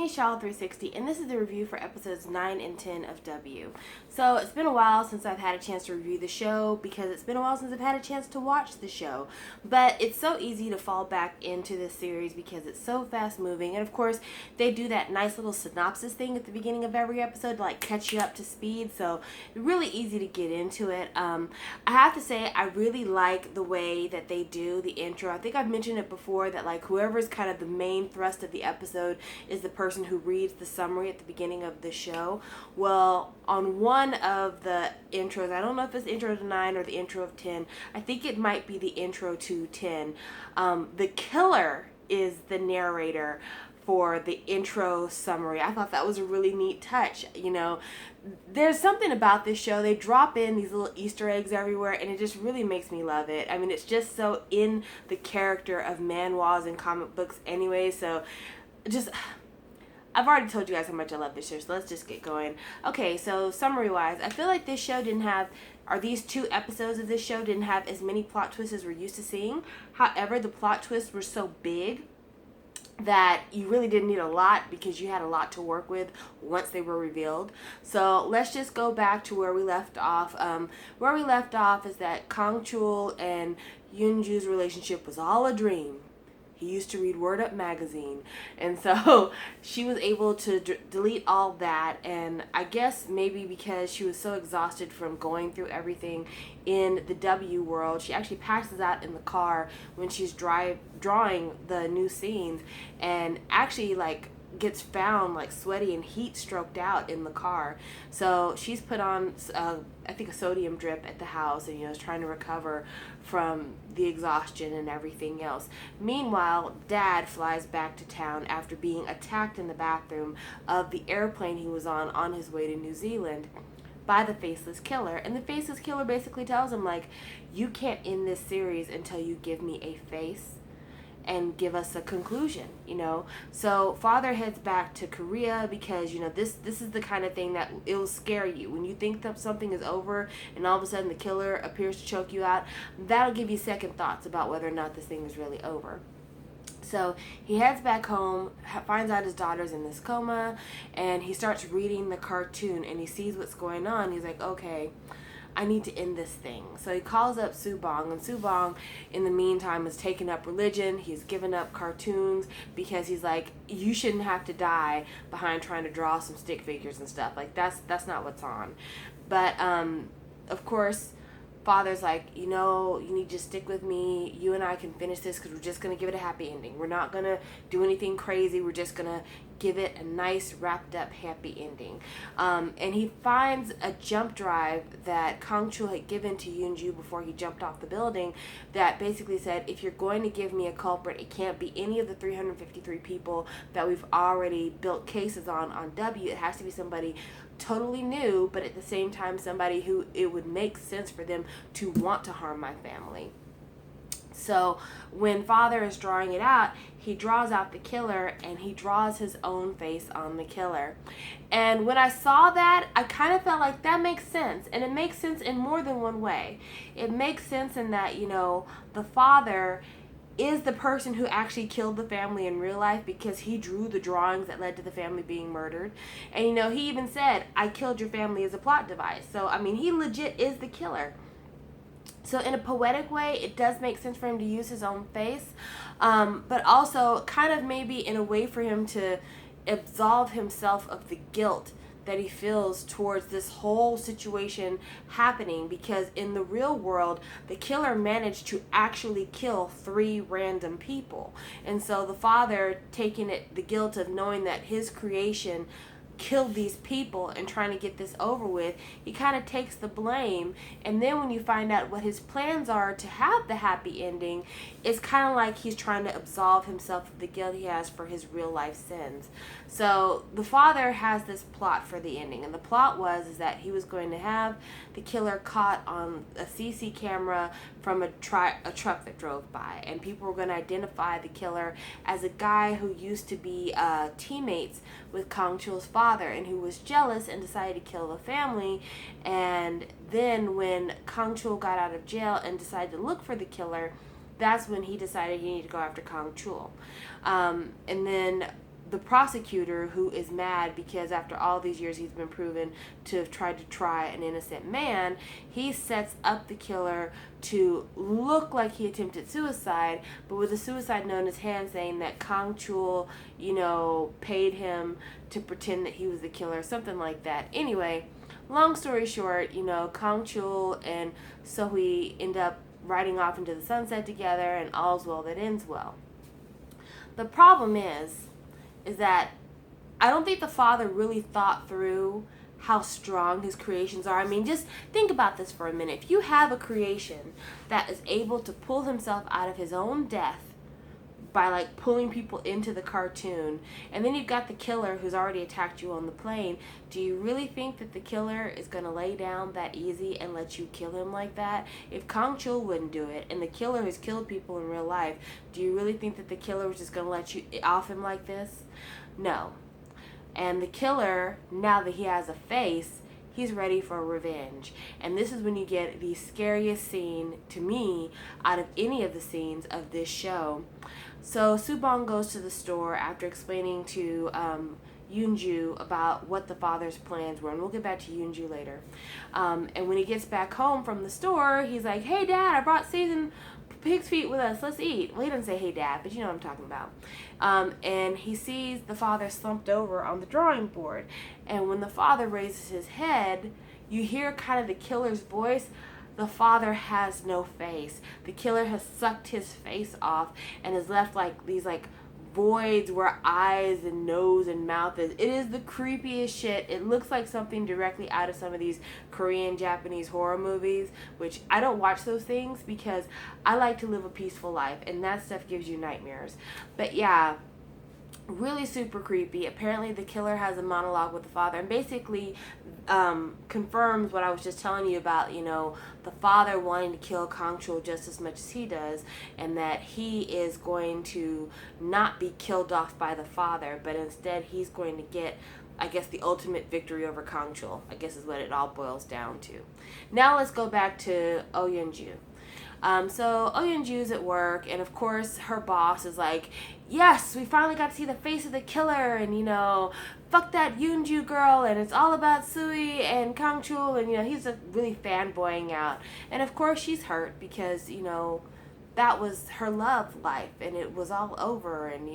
Shaw360, and this is the review for episodes 9 and 10 of W. So it's been a while since I've had a chance to review the show because it's been a while since I've had a chance to watch the show. But it's so easy to fall back into this series because it's so fast moving, and of course they do that nice little synopsis thing at the beginning of every episode to like catch you up to speed. So it's really easy to get into it. I have to say I really like the way that they do the intro. I think I've mentioned it before that like whoever's kind of the main thrust of the episode is the person who reads the summary at the beginning of the show. Well, on one of the intros, I don't know if it's intro to 9 or the intro of 10, I think it might be the intro to 10, the killer is the narrator for the intro summary. I thought that was a really neat touch. You know, there's something about this show. They drop in these little Easter eggs everywhere, and it just really makes me love it. I mean, it's just so in the character of manhwas and comic books anyway, so just... I've already told you guys how much I love this show, so let's just get going. Okay, so summary-wise, I feel like this show didn't have, or these 2 episodes of this show didn't have as many plot twists as we're used to seeing. However, the plot twists were so big that you really didn't need a lot because you had a lot to work with once they were revealed. So let's just go back to where we left off. Where we left off is that Kang Chul and Yoonju's relationship was all a dream. He used to read Word Up magazine, and so she was able to delete all that, and I guess maybe because she was so exhausted from going through everything in the W world, she actually passes out in the car when she's drawing the new scenes, and actually like gets found like sweaty and heat stroked out in the car. So she's put on I think a sodium drip at the house, and is trying to recover from the exhaustion and everything else. Meanwhile, Dad flies back to town after being attacked in the bathroom of the airplane he was on his way to New Zealand by the Faceless Killer. And the Faceless Killer basically tells him like, you can't end this series until you give me a face and give us a conclusion, So Father heads back to Korea because, this is the kind of thing that it will scare you. When you think that something is over and all of a sudden the killer appears to choke you out, that'll give you second thoughts about whether or not this thing is really over. So he heads back home, finds out his daughter's in this coma, and he starts reading the cartoon, and he sees what's going on. He's like, okay, I need to end this thing. So he calls up Subong, and Subong, in the meantime, has taken up religion. He's given up cartoons because he's like, you shouldn't have to die behind trying to draw some stick figures and stuff. Like, that's not what's on. But, of course, Father's like, you need to stick with me. You and I can finish this because we're just going to give it a happy ending. We're not going to do anything crazy. We're just going to give it a nice, wrapped up, happy ending. And he finds a jump drive that Kang Chul had given to Yoonju before he jumped off the building that basically said, if you're going to give me a culprit, it can't be any of the 353 people that we've already built cases on W. It has to be somebody totally new, but at the same time somebody who it would make sense for them to want to harm my family. So when Father is drawing it out, he draws out the killer, and he draws his own face on the killer. And when I saw that, I kind of felt like that makes sense. And it makes sense in more than one way. It makes sense in that, the father is the person who actually killed the family in real life because he drew the drawings that led to the family being murdered. And, he even said, I killed your family as a plot device. So, he legit is the killer. So in a poetic way, it does make sense for him to use his own face, but also kind of maybe in a way for him to absolve himself of the guilt that he feels towards this whole situation happening, because in the real world, the killer managed to actually kill 3 random people. And so the father taking the guilt of knowing that his creation killed these people and trying to get this over with, he kind of takes the blame. And then when you find out what his plans are to have the happy ending, it's kind of like he's trying to absolve himself of the guilt he has for his real life sins. So the father has this plot for the ending, and the plot is that he was going to have the killer caught on a CC camera from a truck that drove by, and people were going to identify the killer as a guy who used to be teammates with Kang Chul's father, and who was jealous and decided to kill the family. And then when Kang Chul got out of jail and decided to look for the killer, that's when he decided he needed to go after Kang Chul. And then the prosecutor, who is mad because after all these years he's been proven to have tried to try an innocent man, he sets up the killer to look like he attempted suicide, but with the suicide note in his hand saying that Kang Chul, paid him to pretend that he was the killer, something like that. Anyway, long story short, Kang Chul and Sohee end up riding off into the sunset together, and all's well that ends well. The problem is that I don't think the father really thought through how strong his creations are. I mean, just think about this for a minute. If you have a creation that is able to pull himself out of his own death by like pulling people into the cartoon, and then you've got the killer who's already attacked you on the plane, do you really think that the killer is going to lay down that easy and let you kill him like that? If Kang Chul wouldn't do it, and the killer has killed people in real life, do you really think that the killer was just going to let you off him like this? No. And the killer, now that he has a face, he's ready for revenge. And this is when you get the scariest scene, to me, out of any of the scenes of this show. So Subong goes to the store after explaining to Yoonju about what the father's plans were. And we'll get back to Yoonju later. And when he gets back home from the store, he's like, "Hey, Dad, I brought seasoned pig's feet with us. Let's eat." Well, he doesn't say, "Hey, Dad," but you know what I'm talking about. And he sees the father slumped over on the drawing board. And when the father raises his head, you hear kind of the killer's voice. The father has no face. The killer has sucked his face off and has left like these like voids where eyes and nose and mouth is. It is the creepiest shit. It looks like something directly out of some of these Korean, Japanese horror movies, which I don't watch those things because I like to live a peaceful life, and that stuff gives you nightmares. But yeah, really super creepy. Apparently the killer has a monologue with the father and basically confirms what I was just telling you about, the father wanting to kill Kang Chul just as much as he does, and that he is going to not be killed off by the father, but instead he's going to get, I guess, the ultimate victory over Kang Chul, I guess is what it all boils down to. Now let's go back to Oh Yeon-ju. So Oh Yeon-ju's at work, and of course her boss is like, "Yes, we finally got to see the face of the killer, and fuck that Yoon-ju girl, and it's all about Sui and Kang Chul," and he's really fanboying out. And of course she's hurt because that was her love life, and it was all over, and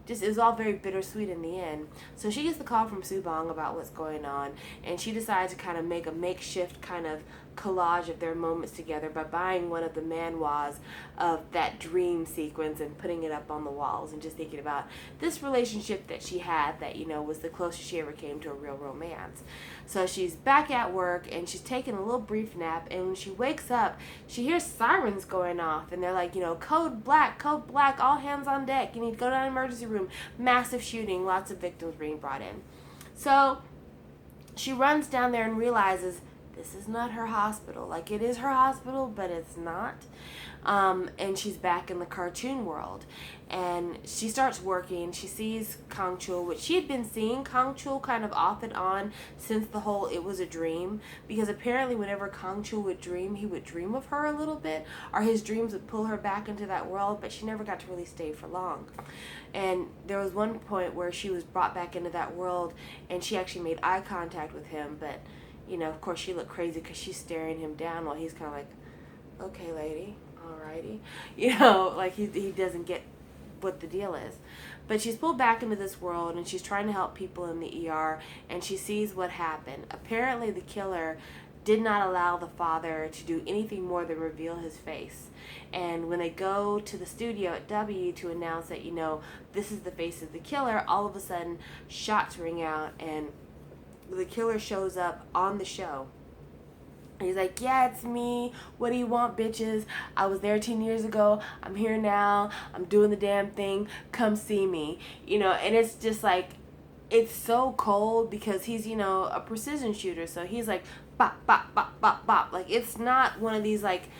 just it was all very bittersweet in the end. So she gets the call from Subong about what's going on, and she decides to kind of make a makeshift kind of collage of their moments together by buying one of the manhwas of that dream sequence and putting it up on the walls, and just thinking about this relationship that she had that was the closest she ever came to a real romance. So she's back at work, and she's taking a little brief nap, and when she wakes up she hears sirens going off, and they're like, code black, all hands on deck, you need to go to the emergency room, massive shooting, lots of victims being brought in. So she runs down there and realizes this is not her hospital. Like, it is her hospital, but it's not. And she's back in the cartoon world. And she starts working. She sees Kang Chul, which she had been seeing Kang Chul kind of off and on since the whole "it was a dream." Because apparently whenever Kang Chul would dream, he would dream of her a little bit. Or his dreams would pull her back into that world, but she never got to really stay for long. And there was one point where she was brought back into that world, and she actually made eye contact with him, but of course she looked crazy because she's staring him down while he's kind of like, "Okay, lady, alrighty." Like he doesn't get what the deal is. But she's pulled back into this world, and she's trying to help people in the ER, and she sees what happened. Apparently the killer did not allow the father to do anything more than reveal his face. And when they go to the studio at W to announce that, this is the face of the killer, all of a sudden shots ring out, and the killer shows up on the show. And he's like, "Yeah, it's me. What do you want, bitches? I was there 10 years ago. I'm here now. I'm doing the damn thing. Come see me." And it's just like, it's so cold because he's, a precision shooter. So he's like, bop, bop, bop, bop, bop. Like, it's not one of these, like,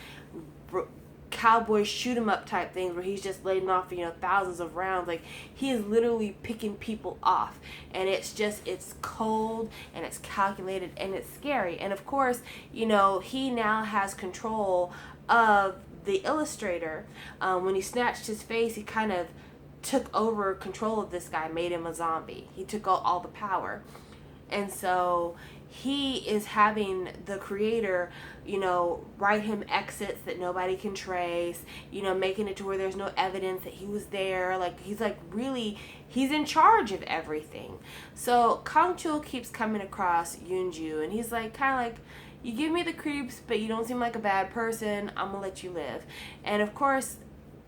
cowboy shoot 'em up type things where he's just letting off thousands of rounds. Like, he is literally picking people off, and it's cold, and it's calculated, and it's scary. And of course he now has control of the illustrator. When he snatched his face, he kind of took over control of this guy, made him a zombie. He took all the power. And so he is having the creator, write him exits that nobody can trace, making it to where there's no evidence that he was there. Like, he's like really, he's in charge of everything. So Kang-chul keeps coming across Yoonju, and he's like, kind of like, you give me the creeps, but you don't seem like a bad person. I'm gonna let you live. And of course,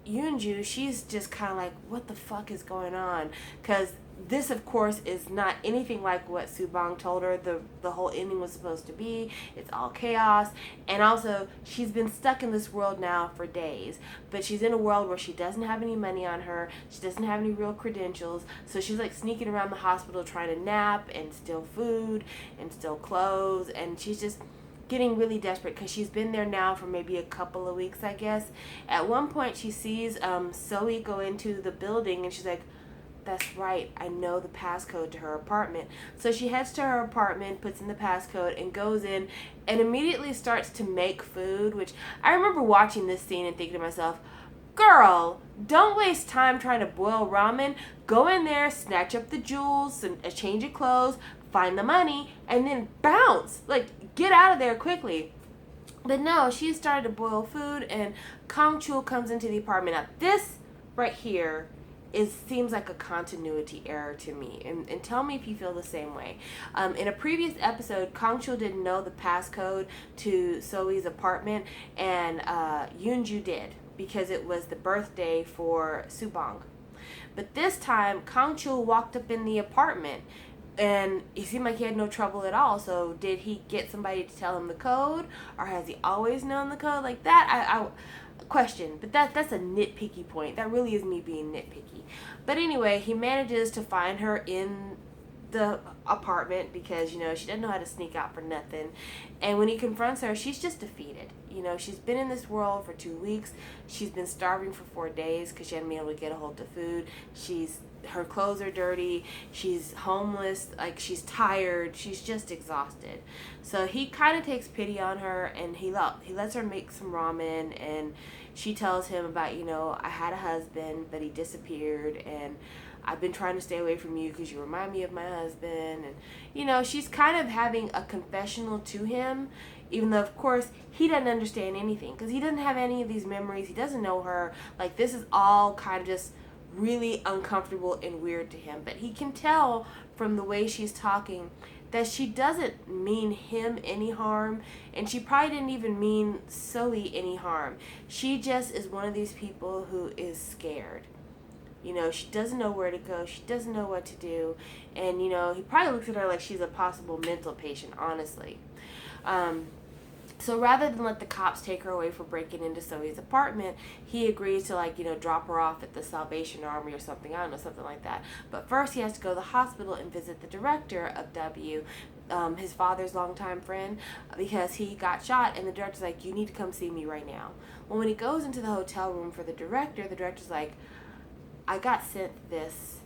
Yoonju, she's just kind of like, what the fuck is going on? Because this, of course, is not anything like what Subong told her the whole ending was supposed to be. It's all chaos. And also, she's been stuck in this world now for days. But she's in a world where she doesn't have any money on her. She doesn't have any real credentials. So she's like sneaking around the hospital trying to nap and steal food and steal clothes. And she's just getting really desperate because she's been there now for maybe a couple of weeks, I guess. At one point, she sees Zoe go into the building, and she's like, that's right, I know the passcode to her apartment. So she heads to her apartment, puts in the passcode, and goes in and immediately starts to make food, which I remember watching this scene and thinking to myself, girl, don't waste time trying to boil ramen. Go in there, snatch up the jewels, a change of clothes, find the money, and then bounce. Like, get out of there quickly. But no, she started to boil food, and Kang-chul comes into the apartment. Now, this right here seems like a continuity error to me, and tell me if you feel the same way. In a previous episode, Kang-chul didn't know the passcode to Zoe's apartment, and Yoonju did, because it was the birthday for Subong. But this time, Kang-chul walked up in the apartment, and he seemed like he had no trouble at all. So did he get somebody to tell him the code, or has he always known the code? Like that, I question. But that's a nitpicky point. That really is me being nitpicky. But anyway, he manages to find her in the apartment because, she doesn't know how to sneak out for nothing. And when he confronts her, she's just defeated. She's been in this world for 2 weeks. She's been starving for 4 days because she hadn't been able to get a hold of food. Her clothes are dirty. She's homeless. Like, she's tired. She's just exhausted. So he kind of takes pity on her, and he lets her make some ramen, and she tells him about, I had a husband, but he disappeared, and I've been trying to stay away from you because you remind me of my husband. And, she's kind of having a confessional to him, even though, of course, he doesn't understand anything because he doesn't have any of these memories. He doesn't know her. Like, this is all kind of just really uncomfortable and weird to him. But he can tell from the way she's talking that she doesn't mean him any harm, and she probably didn't even mean Zoe any harm. She just is one of these people who is scared. She doesn't know where to go. She doesn't know what to do. And, he probably looks at her like she's a possible mental patient, honestly. So rather than let the cops take her away for breaking into Zoe's apartment, he agrees to, drop her off at the Salvation Army or something. I don't know, something like that. But first he has to go to the hospital and visit the director of W, his father's longtime friend, because he got shot, and the director's like, you need to come see me right now. Well, when he goes into the hotel room for the director's like, I got sent this,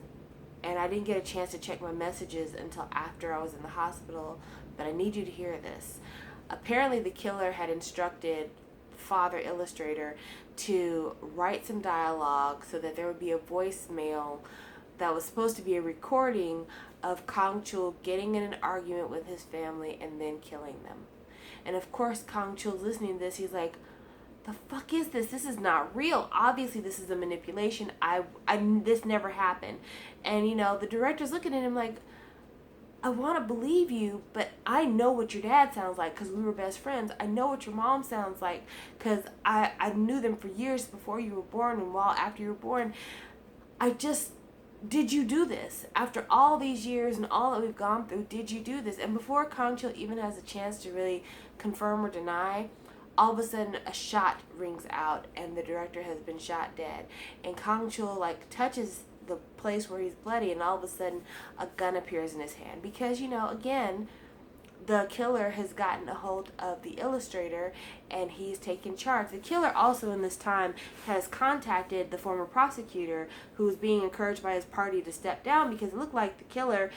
and I didn't get a chance to check my messages until after I was in the hospital, but I need you to hear this. Apparently the killer had instructed Father Illustrator to write some dialogue so that there would be a voicemail that was supposed to be a recording of Kang-chul getting in an argument with his family and then killing them. And of course Kang-chul's listening to this. He's like, the fuck is this? This is not real. Obviously this is a manipulation. This never happened. And the director's looking at him like, I want to believe you, but I know what your dad sounds like because we were best friends. I know what your mom sounds like because I knew them for years before you were born and while after you were born. Did you do this? After all these years and all that we've gone through, did you do this? And before Kang-chul even has a chance to really confirm or deny, all of a sudden a shot rings out and the director has been shot dead. And Kang-chul touches the place where he's bloody, and all of a sudden a gun appears in his hand because again, the killer has gotten a hold of the illustrator and he's taken charge. The killer also in this time has contacted the former prosecutor who was being encouraged by his party to step down because it looked like the killer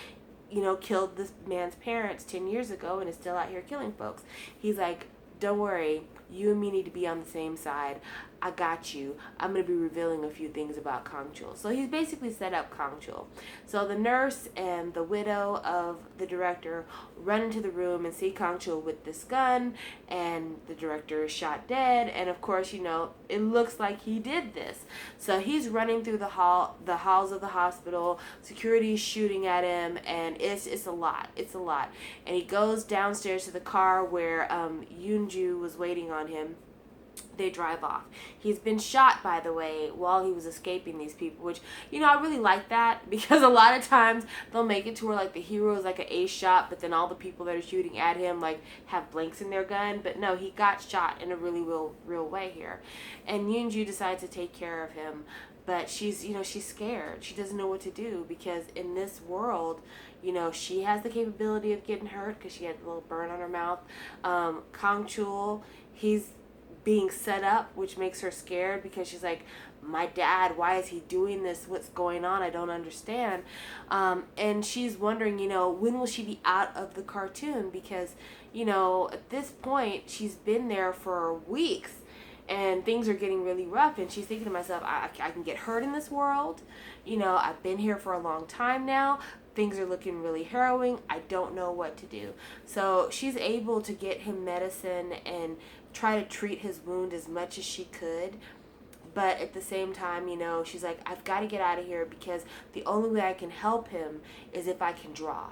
killed this man's parents 10 years ago and is still out here killing folks. He's like, don't worry, you and me need to be on the same side. I got you. I'm going to be revealing a few things about Kangchul. So he's basically set up Kangchul. So the nurse and the widow of the director run into the room and see Kangchul with this gun, and the director is shot dead. And of course, you know, it looks like he did this. So he's running through the halls of the hospital. Security is shooting at him, and it's a lot. It's a lot. And he goes downstairs to the car where Yoonju was waiting on him. They drive off. He's been shot, by the way, while he was escaping these people, which, you know, I really like that, because a lot of times they'll make it to where, like, the hero is like an ace shot, but then all the people that are shooting at him, like, have blanks in their gun. But no, he got shot in a really real way here. And Yoonju decides to take care of him, but she's scared. She doesn't know what to do, because in this world, you know, she has the capability of getting hurt because she had a little burn on her mouth. Kangchul, he's being set up, which makes her scared, because she's like, my dad, why is he doing this? What's going on? I don't understand. And she's wondering, you know, when will she be out of the cartoon? Because, you know, at this point, she's been there for weeks, and things are getting really rough, and she's thinking to myself, I can get hurt in this world. You know, I've been here for a long time now. Things are looking really harrowing. I don't know what to do. So she's able to get him medicine and try to treat his wound as much as she could. But at the same time, you know, she's like, I've got to get out of here, because the only way I can help him is if I can draw.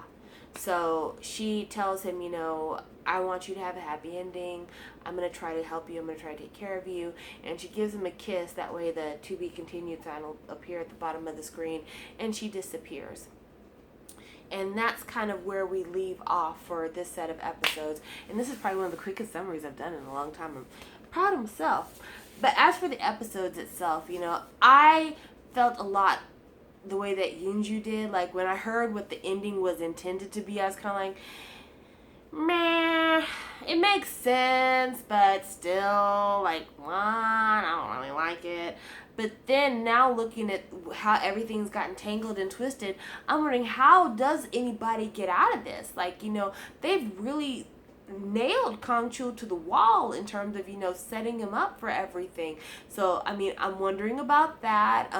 So she tells him, you know, I want you to have a happy ending. I'm going to try to help you. I'm going to try to take care of you. And she gives him a kiss. That way the to be continued sign will appear at the bottom of the screen. And she disappears. And that's kind of where we leave off for this set of episodes. And this is probably one of the quickest summaries I've done in a long time. I'm proud of myself. But as for the episodes itself, you know, I felt a lot the way that Yoonju did. Like, when I heard what the ending was intended to be, I was kind of like, meh, it makes sense, but still, like, what? I don't really like it. But then now looking at how everything's gotten tangled and twisted, I'm wondering, how does anybody get out of this? Like, you know, they've really nailed Kangchul to the wall in terms of, you know, setting him up for everything. So, I mean, I'm wondering about that.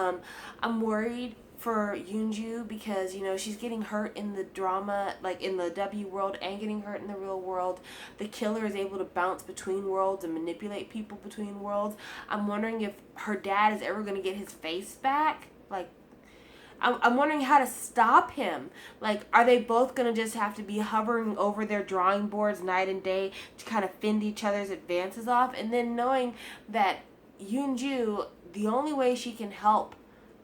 I'm worried for Yoonju, because, you know, she's getting hurt in the drama, like in the W world, and getting hurt in the real world. The killer is able to bounce between worlds and manipulate people between worlds. I'm wondering if her dad is ever going to get his face back. Like, I'm wondering how to stop him. Like, are they both going to just have to be hovering over their drawing boards night and day to kind of fend each other's advances off? And then knowing that Yoonju, the only way she can help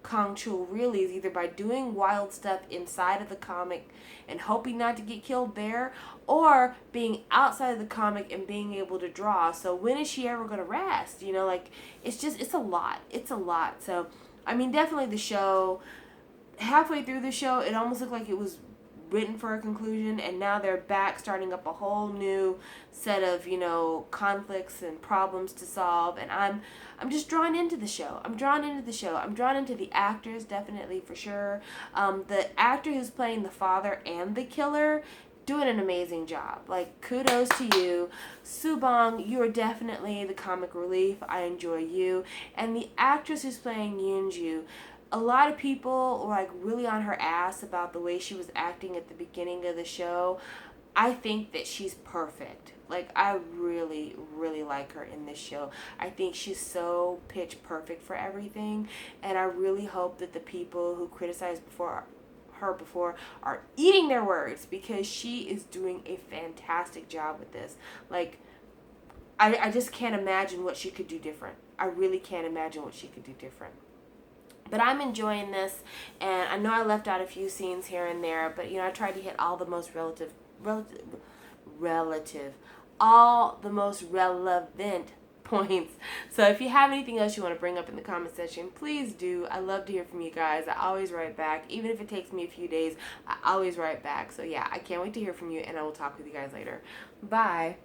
Kangchul really is either by doing wild stuff inside of the comic and hoping not to get killed there, or being outside of the comic and being able to draw. So when is she ever going to rest? You know, like, it's a lot. It's a lot. So, I mean, definitely the show, halfway through the show, it almost looked like it was written for a conclusion, and now they're back starting up a whole new set of, you know, conflicts and problems to solve. And I'm just drawn into the show. I'm drawn into the actors, definitely, for sure. The actor who's playing the father and the killer, doing an amazing job. Like, kudos to you. Subong, you are definitely the comic relief. I enjoy you. And the actress who's playing Yoonju, a lot of people were like really on her ass about the way she was acting at the beginning of the show. I think that she's perfect. Like, I really, really like her in this show. I think she's so pitch perfect for everything. And I really hope that the people who criticized her before are eating their words, because she is doing a fantastic job with this. Like, I just can't imagine what she could do different. I really can't imagine what she could do different. But I'm enjoying this, and I know I left out a few scenes here and there, but, you know, I tried to hit all the most all the most relevant points. So if you have anything else you want to bring up in the comment section, please do. I love to hear from you guys. I always write back. Even if it takes me a few days, I always write back. So yeah, I can't wait to hear from you, and I will talk with you guys later. Bye.